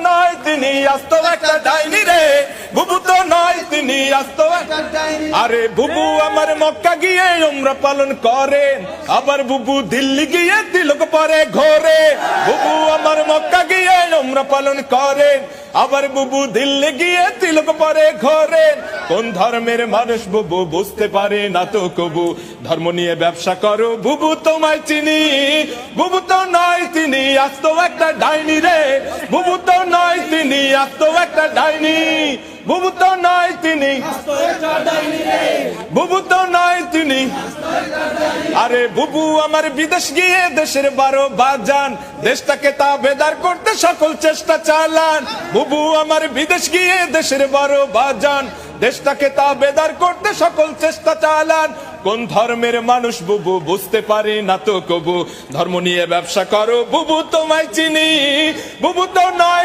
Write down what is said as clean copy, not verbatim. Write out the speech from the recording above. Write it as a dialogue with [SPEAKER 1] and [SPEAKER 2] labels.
[SPEAKER 1] নয় তিনি আস্ত একটা ডাইনি রে, বুবু তো নয় তিনি আস্ত একটা ডাইনি। আরে বুবু আমার মক্কা গিয়ে উমরা পালন করেন, আবার বুবু দিল্লি গিয়ে তিলক পরে ঘোরে। বুবু আমার মক্কা গিয়ে উমরা পালন করেন, আবার বুবু দিল্লি গিয়ে তিলক পরে ঘোরে। কোন ধর্মের মানুষ বুবু বুঝতে পারে না তো কবু, ধর্ম নিয়ে ব্যবসা করো বুবু তোমায় চিনি। বুবু তো নয় তিনি আস্ত একটা ডাইনি রে, বুবু তো নয় তিনি আস্ত একটা ডাইনি। বুবু তো নয় তিনি, বুবু তো নয় তিনি। আরে বুবু আমার বিদেশ গিয়ে দেশের 12 বাজান, দেশটাকে তাবেদার করতে সকল চেষ্টা চালান। বুবু আমার বিদেশ গিয়ে দেশের 12 বাজান, দেশটাকে তাবেদার করতে সকল চেষ্টা চালান। কোন ধর্মের মানুষ বুবু বুঝতে পারে না তো কবু, ধর্ম নিয়ে ব্যবসা করো বুবু তোমায় চিনি। বুবু তো নয়